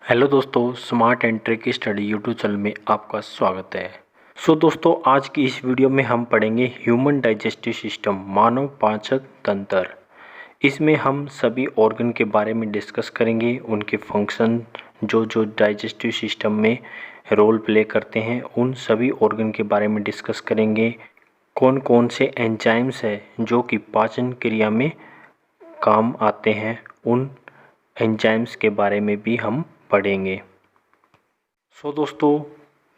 Hello दोस्तों, smart and trick study YouTube channel में आपका स्वागत है। दोस्तों, आज की इस वीडियो में हम पढ़ेंगे ह्यूमन डाइजेस्टिव सिस्टम, मानव पाचन तंत्र। इसमें हम सभी ऑर्गन के बारे में डिस्कस करेंगे, उनके फंक्शन जो जो डाइजेस्टिव सिस्टम में रोल प्ले करते हैं, उन सभी ऑर्गन के बारे में डिस्कस करेंगे। कौन कौन से एंजाइम्स है जो कि पाचन क्रिया में काम आते हैं, उन एंजाइम्स के बारे में भी हम पढ़ेंगे। दोस्तों,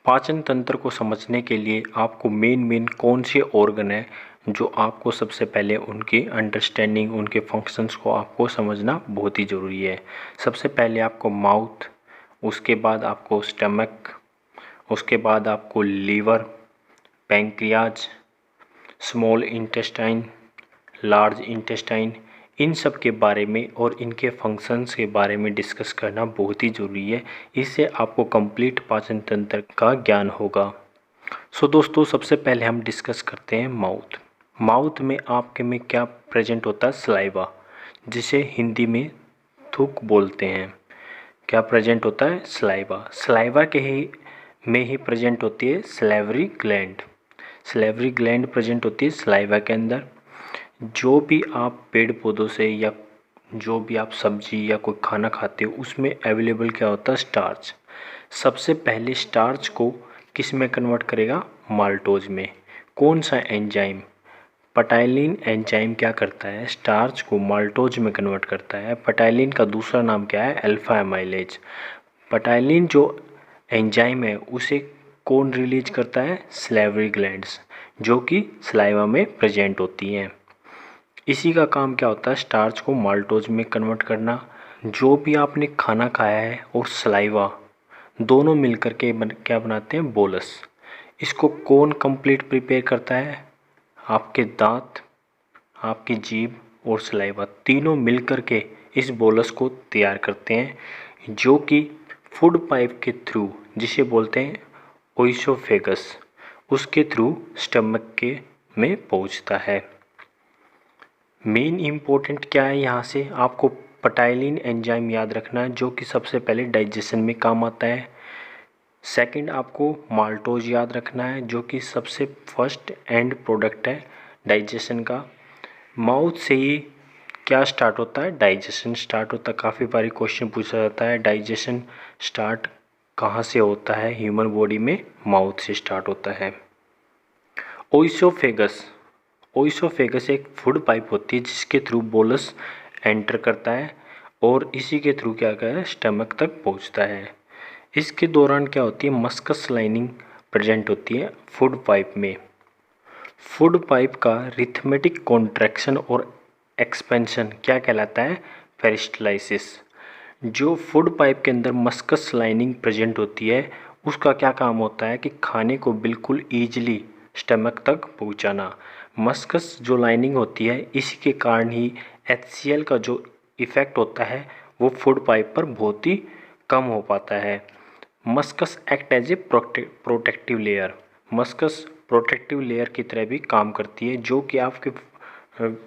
पाचन तंत्र को समझने के लिए आपको मेन कौन से ऑर्गन है जो आपको सबसे पहले उनकी अंडरस्टैंडिंग, उनके फंक्शंस को आपको समझना बहुत ही ज़रूरी है। सबसे पहले आपको माउथ, उसके बाद आपको स्टमक, उसके बाद आपको liver, pancreas, small intestine, large intestine, इन सब के बारे में और इनके फंक्शंस के बारे में डिस्कस करना बहुत ही ज़रूरी है। इससे आपको कंप्लीट पाचन तंत्र का ज्ञान होगा। दोस्तों, सबसे पहले हम डिस्कस करते हैं माउथ। माउथ में आपके में क्या प्रेजेंट होता है? सलाइवा, जिसे हिंदी में थूक बोलते हैं। क्या प्रेजेंट होता है? सलाइवा। सलाइवा के ही में ही प्रेजेंट होती है salivary gland. Salivary gland present होती है सलाइवा के अंदर। जो भी आप पेड़ पौधों से या जो भी आप सब्जी या कोई खाना खाते हो, उसमें अवेलेबल क्या होता है? स्टार्च। सबसे पहले स्टार्च को किस में कन्वर्ट करेगा? माल्टोज में। कौन सा एंजाइम? पटाइलिन एंजाइम क्या करता है? स्टार्च को माल्टोज में कन्वर्ट करता है। पटाइलिन का दूसरा नाम क्या है? Alpha amylase. पटाइलिन जो एंजाइम है उसे कौन रिलीज करता है? सलेवरी ग्लैंड्स, जो कि सलाइवा में प्रेजेंट होती हैं। इसी का काम क्या होता है? स्टार्च को माल्टोज में कन्वर्ट करना। जो भी आपने खाना खाया है और सलाइवा दोनों मिलकर के क्या बनाते हैं? बोलस। इसको कौन कंप्लीट प्रिपेयर करता है? आपके दांत, आपकी जीभ और सलाइवा तीनों मिलकर के इस बोलस को तैयार करते हैं, जो कि फूड पाइप के थ्रू, जिसे बोलते हैं ओइसोफेगस, उसके थ्रू स्टमक के में पहुंचता है। मेन इम्पोर्टेंट क्या है यहाँ से? आपको पटाइलिन एंजाइम याद रखना है, जो कि सबसे पहले डाइजेशन में काम आता है। सेकंड, आपको माल्टोज याद रखना है, जो कि सबसे फर्स्ट एंड प्रोडक्ट है डाइजेशन का। माउथ से ही क्या स्टार्ट होता है? डाइजेशन स्टार्ट होता है। काफ़ी बारी क्वेश्चन पूछा जाता है, डाइजेशन स्टार्ट कहाँ से होता है ह्यूमन बॉडी में? माउथ से स्टार्ट होता है। ओइसोफेगस, ओइसोफेगस एक फूड पाइप होती है जिसके थ्रू बोलस एंटर करता है और इसी के थ्रू क्या करता है? स्टमक तक पहुंचता है। इसके दौरान क्या होती है? मस्कस लाइनिंग प्रेजेंट होती है फूड पाइप में। फूड पाइप का रिथमेटिक कॉन्ट्रैक्शन और एक्सपेंशन क्या कहलाता है? पेरिस्टलाइसिस। जो फूड पाइप के अंदर मस्कस लाइनिंग प्रेजेंट होती है, उसका क्या काम होता है कि खाने को बिल्कुल ईजिली स्टमक तक पहुंचाना। मस्कस जो लाइनिंग होती है, इसी के कारण ही HCl का जो इफ़ेक्ट होता है वो फूड पाइप पर बहुत ही कम हो पाता है। Mucus act as a protective layer. Mucus protective layer की तरह भी काम करती है, जो कि आपके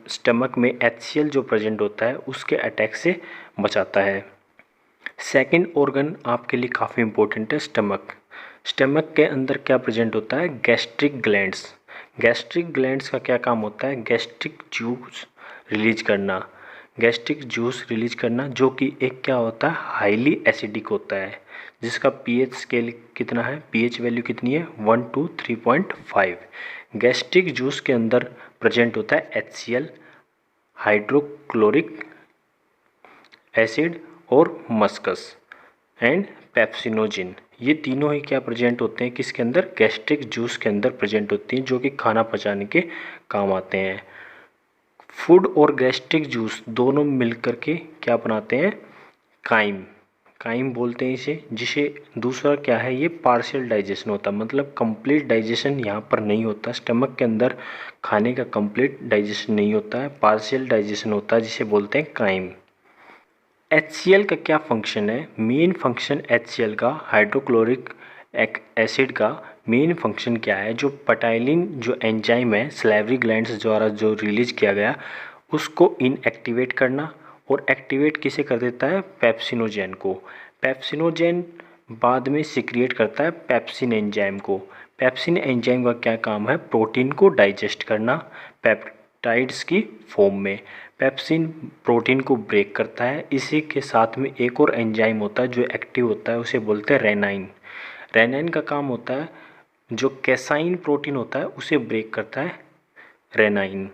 स्टमक में HCl जो प्रेजेंट होता है उसके अटैक से बचाता है। सेकंड ऑर्गन आपके लिए काफ़ी इंपॉर्टेंट है, स्टमक। स्टमक के अंदर क्या प्रेजेंट होता है? Gastric glands. गैस्ट्रिक ग्लैंड्स का क्या काम होता है? गैस्ट्रिक जूस रिलीज करना। गैस्ट्रिक जूस रिलीज करना, जो कि एक क्या होता है? हाईली एसिडिक होता है, जिसका पीएच स्केल कितना है? पीएच वैल्यू कितनी है? 1 to 3.5। गैस्ट्रिक जूस के अंदर प्रेजेंट होता है HCl, हाइड्रोक्लोरिक एसिड और मस्कस एंड पेप्सिनोजिन। ये तीनों ही क्या प्रेजेंट होते हैं? किसके अंदर? गैस्ट्रिक जूस के अंदर प्रेजेंट होती हैं, जो कि खाना पचाने के काम आते हैं। फूड और गैस्ट्रिक जूस दोनों मिलकर के क्या बनाते हैं? काइम। काइम बोलते हैं इसे, जिसे दूसरा क्या है? ये पार्शियल डाइजेशन होता है, मतलब कंप्लीट डाइजेशन यहाँ पर नहीं होता। स्टमक के अंदर खाने का कंप्लीट डाइजेशन नहीं होता है, पार्शियल डाइजेशन होता है, जिसे बोलते हैं काइम। HCl का क्या फंक्शन है? मेन फंक्शन HCl का, हाइड्रोक्लोरिक एसिड का मेन फंक्शन क्या है? जो पटाइलिन जो एंजाइम है सलेवरी ग्लैंड्स द्वारा जो रिलीज किया गया, उसको इनएक्टिवेट करना और एक्टिवेट किसे कर देता है, पेप्सिनोजेन को। पेप्सिनोजेन बाद में सिक्रिएट करता है पेप्सिन एंजाइम को। पेप्सिन एंजाइम का क्या काम है, प्रोटीन को डाइजेस्ट करना पेप्टाइड्स की फॉर्म में। पेप्सिन प्रोटीन को ब्रेक करता है। इसी के साथ में एक और एंजाइम होता है जो एक्टिव होता है, उसे बोलते हैं रेनाइन। रेनाइन का काम होता है जो कैसाइन प्रोटीन होता है उसे ब्रेक करता है रेनाइन।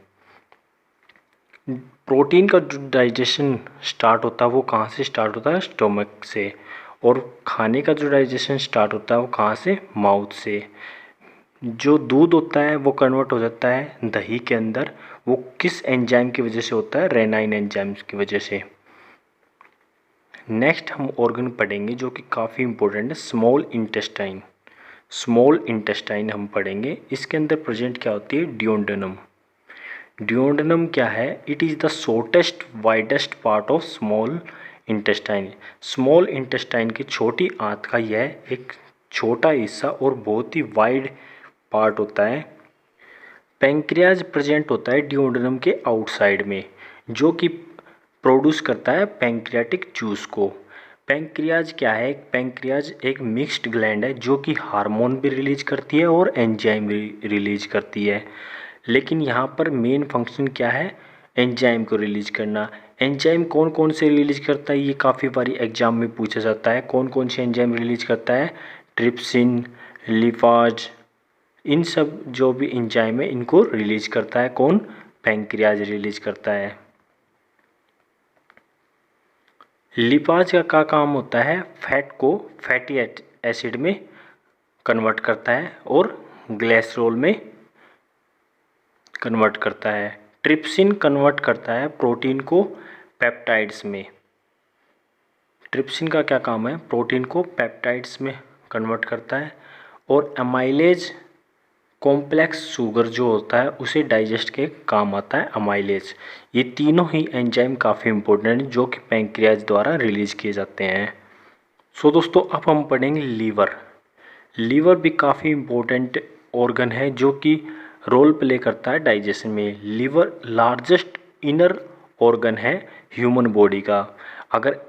प्रोटीन का जो डाइजेशन स्टार्ट होता है वो कहाँ से स्टार्ट होता है, स्टोमक से। और खाने का जो डाइजेशन स्टार्ट होता है वो कहाँ से, माउथ से। जो दूध होता है वो कन्वर्ट हो जाता है दही के अंदर, वो किस एंजाइम की वजह से होता है, रेनाइन एंजाइम की वजह से। नेक्स्ट हम ऑर्गन पढ़ेंगे जो कि काफ़ी इंपॉर्टेंट है, स्मॉल इंटेस्टाइन। स्मॉल इंटेस्टाइन हम पढ़ेंगे, इसके अंदर प्रेजेंट क्या होती है, ड्यूोडेनम। ड्यूोडेनम क्या है, it is the shortest widest part of small intestine. Small intestine की छोटी आंत का यह एक छोटा हिस्सा और बहुत ही वाइड पार्ट होता है। पैंक्रियाज प्रेजेंट होता है ड्यूोडेनम के आउटसाइड में, जो कि प्रोड्यूस करता है पैंक्रियाटिक जूस को। पैंक्रियाज क्या है, पैंक्रियाज एक मिक्स्ड ग्लैंड है जो कि हार्मोन भी रिलीज करती है और एंजाइम भी रिलीज करती है। लेकिन यहाँ पर मेन फंक्शन क्या है, एंजाइम को रिलीज करना। एंजाइम कौन कौन से रिलीज करता है, ये काफ़ी बारी एग्जाम में पूछा जाता है। कौन कौन से एंजाइम रिलीज करता है, ट्रिप्सिन, लिपाज, इन सब जो भी एंजाइम है इनको रिलीज करता है कौन, पैंक्रियाज रिलीज करता है। लिपाज का क्या काम होता है, फैट को फैटी एसिड में कन्वर्ट करता है और ग्लिसरॉल में कन्वर्ट करता है। ट्रिप्सिन कन्वर्ट करता है प्रोटीन को पेप्टाइड्स में। ट्रिप्सिन का क्या काम है, प्रोटीन को पेप्टाइड्स में कन्वर्ट करता है। और अमाइलेज कॉम्प्लेक्स शुगर जो होता है उसे डाइजेस्ट के काम आता है अमाइलेज। ये तीनों ही एंजाइम काफ़ी इंपॉर्टेंट हैं जो कि पैंक्रियाज द्वारा रिलीज किए जाते हैं। सो दोस्तों अब हम पढ़ेंगे लीवर। लीवर भी काफ़ी इंपॉर्टेंट ऑर्गन है जो कि रोल प्ले करता है डाइजेशन में। लीवर लार्जेस्ट इनर ऑर्गन है ह्यूमन बॉडी का। अगर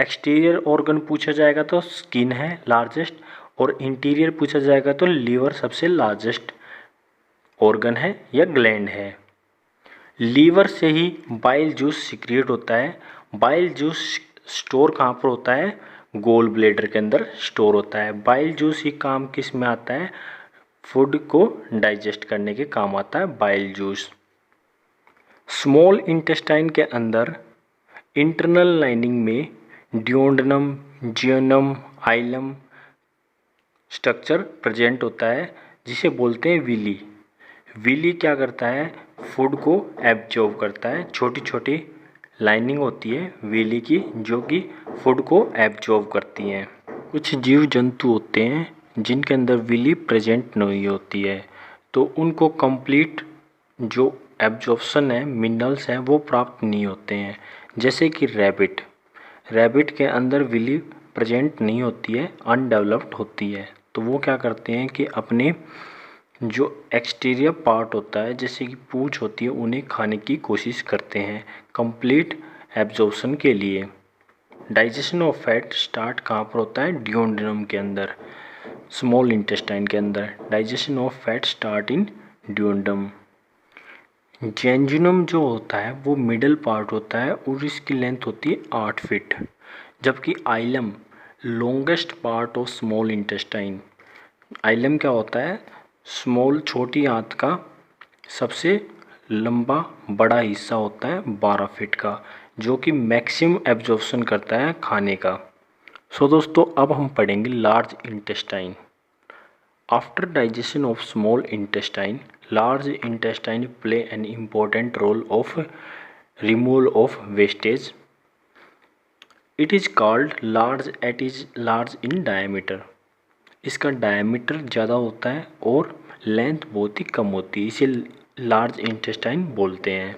एक्सटीरियर ऑर्गन पूछा जाएगा तो स्किन है लार्जेस्ट, और इंटीरियर पूछा जाएगा तो लीवर सबसे लार्जेस्ट ऑर्गन है या ग्लैंड है। लीवर से ही बाइल जूस सिक्रिएट होता है। बाइल जूस स्टोर कहाँ पर होता है, गोल ब्लैडर के अंदर स्टोर होता है। बाइल जूस ही काम किस में आता है, फूड को डाइजेस्ट करने के काम आता है बाइल जूस। स्मॉल इंटेस्टाइन के अंदर इंटरनल लाइनिंग में ड्यूोडेनम, जियोनम, आइलम स्ट्रक्चर प्रेजेंट होता है जिसे बोलते हैं विली। विली क्या करता है, फूड को एब्जॉर्ब करता है। छोटी छोटी लाइनिंग होती है विली की जो कि फूड को एब्जॉर्ब करती हैं। कुछ जीव जंतु होते हैं जिनके अंदर विली प्रेजेंट नहीं होती है, तो उनको कंप्लीट जो एब्जॉर्प्शन है मिनरल्स हैं वो प्राप्त नहीं होते हैं। जैसे कि रैबिट, रैबिट के अंदर विली प्रेजेंट नहीं होती है, अनडेवलप्ड होती है। तो वो क्या करते हैं कि अपने जो एक्सटीरियर पार्ट होता है जैसे कि पूंछ होती है उन्हें खाने की कोशिश करते हैं कंप्लीट एब्जॉर्प्शन के लिए। डाइजेशन ऑफ फैट स्टार्ट कहाँ पर होता है, ड्यूोडेनम के अंदर, स्मॉल इंटेस्टाइन के अंदर। Digestion of fat start in duodenum. Jejunum जो होता है वो मिडल पार्ट होता है और इसकी लेंथ होती है 8 फीट, जबकि ileum longest part of small intestine. Ileum क्या होता है, स्मॉल छोटी आंत का सबसे लंबा बड़ा हिस्सा होता है 12 फीट का, जो कि मैक्सिमम एब्जॉर्प्शन करता है खाने का। सो दोस्तों अब हम पढ़ेंगे large intestine. After digestion of small intestine, large intestine play an important role of removal of wastage. It is called large, it is large in diameter. इसका डायमीटर ज़्यादा होता है और लेंथ बहुत ही कम होती है, इसे लार्ज इंटेस्टाइन बोलते हैं।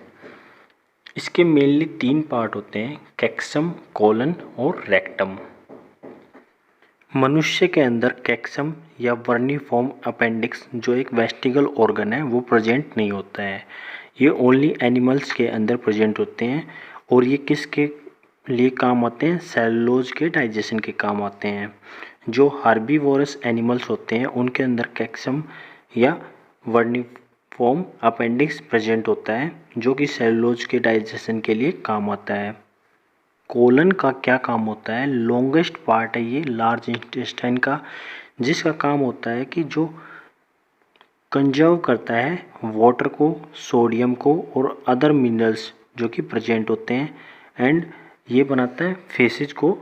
इसके मेनली 3 पार्ट होते हैं, कैक्सम, कोलन और रेक्टम। मनुष्य के अंदर कैक्सम या वर्निफॉर्म अपेंडिक्स जो एक वेस्टिगल ऑर्गन है वो प्रेजेंट नहीं होता है। ये ओनली एनिमल्स के अंदर प्रेजेंट होते हैं और ये किसके लिए काम आते हैं? सेलुलोज के डाइजेशन के काम आते हैं। जो हर्बीवोरस एनिमल्स होते हैं उनके अंदर कैल्शियम या वर्निफॉर्म अपेंडिक्स प्रेजेंट होता है जो कि सेलुलोज के डाइजेशन के लिए काम आता है। कोलन का क्या काम होता है? लॉन्गेस्ट पार्ट है ये लार्ज इंटेस्टाइन का, जिसका काम होता है कि जो कंजर्व करता है वाटर को, सोडियम को और अदर मिनरल्स जो कि प्रेजेंट होते हैं, एंड ये बनाता है फेसिस को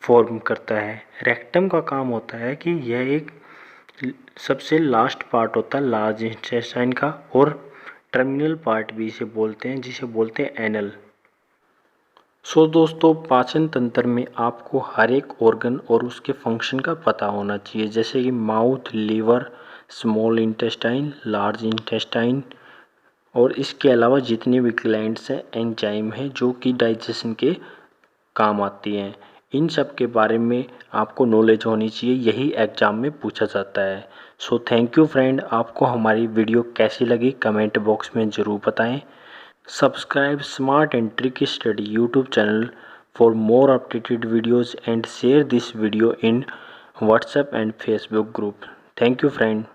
फॉर्म करता है। रेक्टम का काम होता है कि यह एक सबसे लास्ट पार्ट होता है लार्ज इंटेस्टाइन का, और टर्मिनल पार्ट भी इसे बोलते हैं, जिसे बोलते हैं एनल। सो दोस्तों, पाचन तंत्र में आपको हर एक ऑर्गन और उसके फंक्शन का पता होना चाहिए, जैसे कि mouth, liver, small intestine, large intestine, और इसके अलावा जितने भी ग्लैंड्स हैं, एंजाइम है जो कि डाइजेशन के काम आती हैं। इन सब के बारे में आपको नॉलेज होनी चाहिए, यही एग्जाम में पूछा जाता है। सो थैंक यू फ्रेंड, आपको हमारी वीडियो कैसी लगी कमेंट बॉक्स में ज़रूर बताएं। Subscribe Smart and Tricky Study YouTube channel for more updated videos and share this video in WhatsApp and Facebook group. Thank you friend.